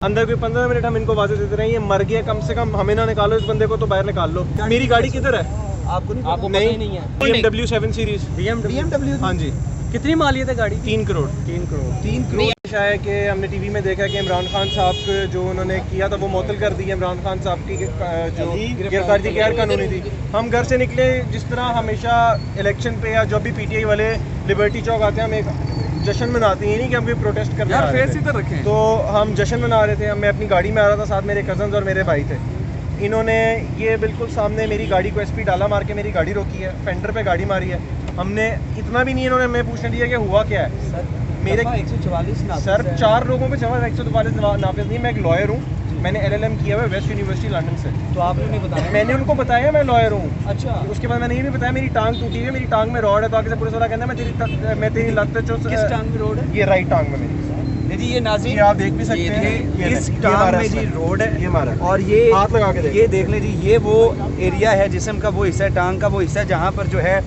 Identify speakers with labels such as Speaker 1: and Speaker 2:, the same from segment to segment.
Speaker 1: अंदर कोई 15 मिनट हम इनको वाजे देते रहे, ये मर गया, कम से कम हमें ना निकालो इस बंदे को, तो बाहर निकाल लो। मेरी गाड़ी किधर है?
Speaker 2: आपको नहीं
Speaker 3: आपको पता ही नहीं है।
Speaker 1: BMW 7 series.
Speaker 2: BMW
Speaker 1: हाँ जी,
Speaker 3: कितनी मालियत है गाड़ी?
Speaker 1: 3 करोड़।
Speaker 3: 3 करोड़।
Speaker 2: 3 करोड़
Speaker 1: है कि हमने टीवी में देखा कि इमरान खान साहब को जो उन्होंने किया था वो मुअत्तल कर दी है। इमरान खान साहब की जो गिरफ्तारी थी गैर कानूनी थी। हम घर से निकले, जिस तरह हमेशा इलेक्शन पे या जब भी PTI वाले लिबर्टी चौक आते हैं हम एक जश्न मनाते हैं, नहीं कि हम भी प्रोटेस्ट करने आ रहे थे। तो हम जश्न मना रहे थे, मैं अपनी गाड़ी में आ रहा था, साथ मेरे कज़न्स और मेरे भाई थे। इन्होंने ये बिल्कुल सामने मेरी गाड़ी को SP डाला मार के मेरी गाड़ी रोकी है, फेंडर पे गाड़ी मारी है। हमने इतना भी नहीं, इन्होंने हमें पूछने दिया कि हुआ क्या है।
Speaker 2: सर
Speaker 1: मेरे
Speaker 2: 144
Speaker 1: सर 4 लोगों पे जमा 144 नाफिज नहीं। मैं एक लॉयर हूँ, मैंने LLM किया हुआ है वेस्ट यूनिवर्सिटी लंदन से।
Speaker 2: तो आपने नहीं बताया?
Speaker 1: मैंने उनको बताया मैं लॉयर हूँ।
Speaker 2: अच्छा,
Speaker 1: उसके बाद मैंने ये भी बताया मेरी टांग टूटी है, मेरी टांग में रॉड है। तो आगे से पुलिस वाला कहता है मैं तेरी लत पे
Speaker 2: किस टांग में रोड है?
Speaker 1: ये राइट टांग में मेरी।
Speaker 2: जी ये नाज़रीन,
Speaker 1: ये आप देख भी सकते हैं,
Speaker 2: इस टांग में जी रोड है,
Speaker 1: ये मारा
Speaker 2: और ये
Speaker 1: हाथ लगा के
Speaker 2: ये देख लें जी, ये वो एरिया है जिस्म का वो हिस्सा है, टांग का वो हिस्सा है जहाँ पर जो है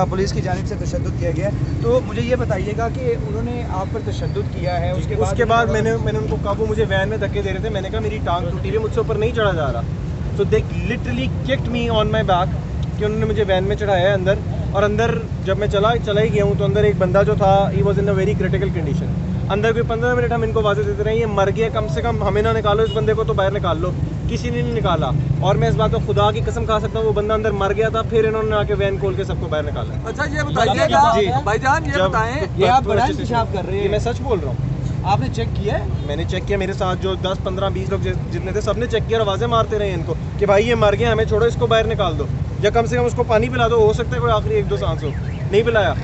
Speaker 2: पुलिस की जानिब से तशद्दुद किया गया है। तो मुझे ये बताइएगा कि उन्होंने आप पर तशद्दुद किया है,
Speaker 1: उसके बाद मैंने उनको कहा, वो मुझे वैन में धक्के दे रहे थे। मैंने कहा मेरी टांग टूटी हुई है, मुझसे ऊपर नहीं चढ़ा जा रहा। तो they literally kicked me on my back, कि उन्होंने मुझे वैन में चढ़ाया है अंदर। और अंदर जब मैं चला ही गया हूँ तो अंदर एक बंदा जो था, he was in a very critical condition. अंदर कोई 15 मिनट हम इनको वाजे देते रहे, ये मर गया, कम से कम हमें ना निकालो इस बंदे को, तो बाहर निकाल लो। किसी ने नहीं निकाला, और मैं इस बात को खुदा की कसम खा सकता हूँ वो बंदा अंदर मर गया था, फिर इन्होंने आके वैन खोल के सबको बाहर निकाला।
Speaker 4: अच्छा ये बताइएगा
Speaker 1: जी
Speaker 4: भाईजान, ये बताएं,
Speaker 2: ये आप बड़ा इंतजाम कर रहे
Speaker 1: ये मैं
Speaker 2: हैं,
Speaker 1: सच बोल रहा हूँ।
Speaker 2: आपने चेक किया है?
Speaker 1: मैंने चेक किया, मेरे साथ जो 10 15 20 लोग जितने थे सबने चेक किया और आवाज़ें मारते रहे इनको कि भाई ये मर गया, हमें छोड़ो, इसको बाहर निकाल दो, या कम से कम उसको पानी पिला दो, हो सकता है कोई आखिरी 1-2 सांस हो। नहीं पिलाया।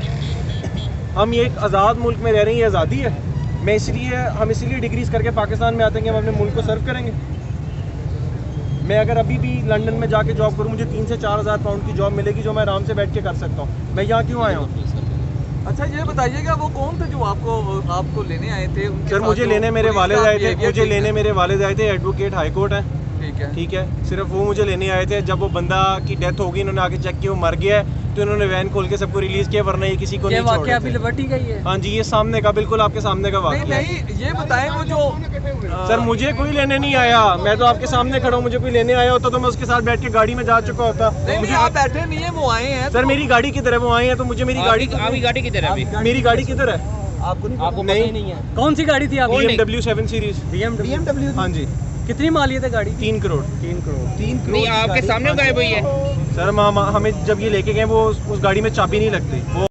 Speaker 1: हम ये एक आज़ाद मुल्क में रह रहे हैं, ये आज़ादी है। हम इसीलिए डिग्रीज करके पाकिस्तान में आते हैं कि हम अपने मुल्क को सर्व करेंगे। मैं अगर अभी भी लंदन में जाके जॉब करूँ, मुझे 3 से 4 हज़ार पाउंड की जॉब मिलेगी जो मैं आराम से बैठ के कर सकता हूँ। मैं यहाँ क्यों आया हूँ?
Speaker 4: अच्छा ये बताइएगा वो कौन थे जो आपको लेने आए थे?
Speaker 1: सर मुझे लेने मेरे वालिद आए थे, मेरे वालिद आए थे, एडवोकेट हाई कोर्ट है। ठीक है, सिर्फ वो मुझे लेने आए थे। जब वो बंदा की डेथ हो गई, इन्होंने आके चेक किया वो मर गया है, तो इन्होंने वैन खोल के सबको रिलीज किया, वरना ये किसी को नहीं छोड़ रहे थे।
Speaker 3: लिबर्टी का ही है?
Speaker 1: हाँ जी, ये सामने का, बिल्कुल आपके सामने का वाक़या है।
Speaker 4: नहीं ये बताएं वो जो
Speaker 1: सर मुझे कोई लेने नहीं आया, मैं तो आपके सामने खड़ा हूँ। मुझे कोई लेने आया होता तो मैं उसके साथ बैठ के गाड़ी में जा चुका होता।
Speaker 4: नहीं आप बैठे नहीं है, वो आए हैं।
Speaker 1: सर मेरी गाड़ी किधर है? वो आए हैं तो मुझे मेरी गाड़ी
Speaker 3: किधर है अभी?
Speaker 1: मेरी गाड़ी किधर है?
Speaker 2: आपको नहीं
Speaker 3: आपको पता ही नहीं है। कौन सी गाड़ी थी आपकी?
Speaker 1: BMW 7 series.
Speaker 2: BMW
Speaker 1: हाँ जी,
Speaker 3: कितनी मालियत है गाड़ी?
Speaker 1: 3 करोड़।
Speaker 2: 3 करोड़
Speaker 3: नहीं आपके सामने गायब हुई है?
Speaker 1: सर हमें जब ये लेके गए वो उस गाड़ी में चाबी नहीं लगती, वो